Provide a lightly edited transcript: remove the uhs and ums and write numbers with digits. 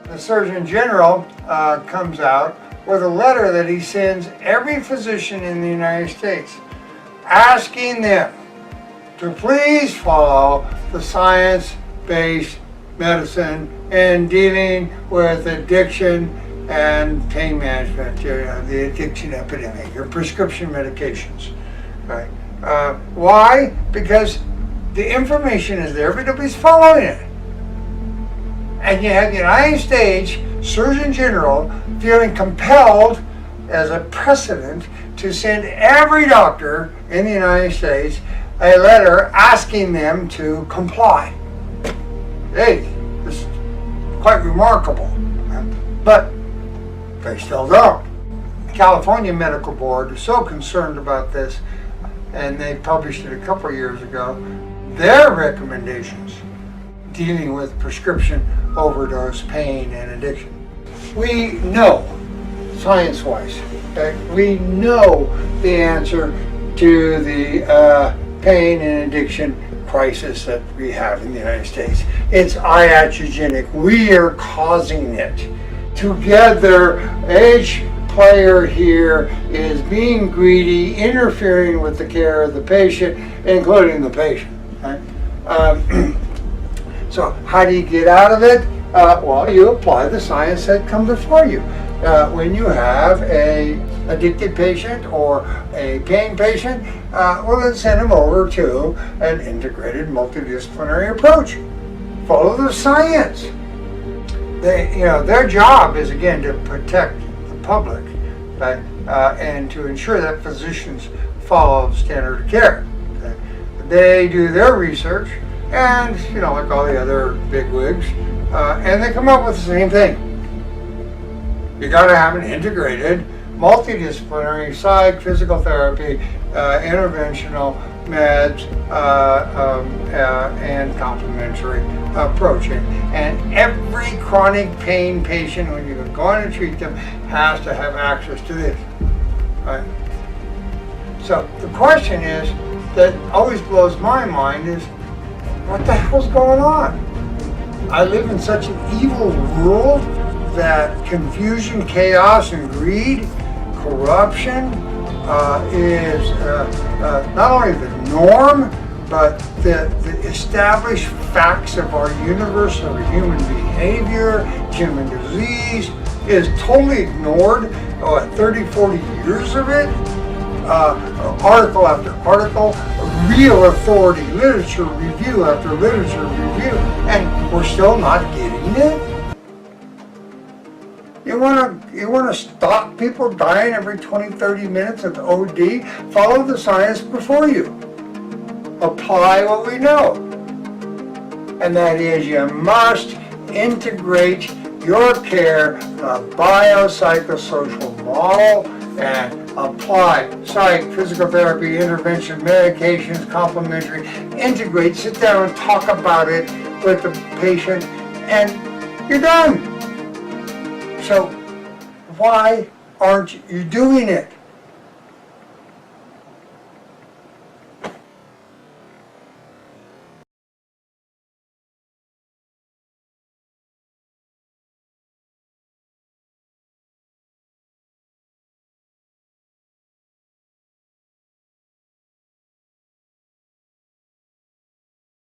The Surgeon General comes out with a letter that he sends every physician in the United States, asking them to please follow the science-based medicine in dealing with addiction and pain management, the addiction epidemic, or prescription medications. Right? Why? Because the information is there, but nobody's following it. And you have the United States Surgeon General feeling compelled as a precedent to send every doctor in the United States a letter asking them to comply. Hey, this is quite remarkable, but they still don't. The California Medical Board is so concerned about this, and they published it a couple of years ago, their recommendations dealing with prescription overdose, pain, and addiction. We know, science-wise, that we know the answer to the pain and addiction crisis that we have in the United States. It's iatrogenic. We are causing it. Together, each player here is being greedy, interfering with the care of the patient, including the patient. Right? So how do you get out of it? Well, you apply the science that comes before you. When you have a addicted patient or a pain patient, well, then send them over to an integrated multidisciplinary approach. Follow the science. Their job is, again, to protect the public, right? And to ensure that physicians follow standard of care. Okay? They do their research, and like all the other bigwigs, and they come up with the same thing. You got to have an integrated, multidisciplinary psych, physical therapy, interventional meds, and complementary approach. And every chronic pain patient, when you're going to treat them, has to have access to this. Right? So the question is, that always blows my mind, is what the hell's going on? I live in such an evil world that confusion, chaos, and greed, corruption is not only the norm, but the established facts of our universe, of human behavior, human disease, is totally ignored. 30, 40 years of it, article after article, real authority, literature review after literature review, and we're still not getting it? You want to stop people dying every 20, 30 minutes of OD? Follow the science before you. Apply what we know. And that is, you must integrate your care in a biopsychosocial model and apply psych, physical therapy, intervention, medications, complementary, integrate, sit down and talk about it with the patient, and you're done. So why aren't you doing it?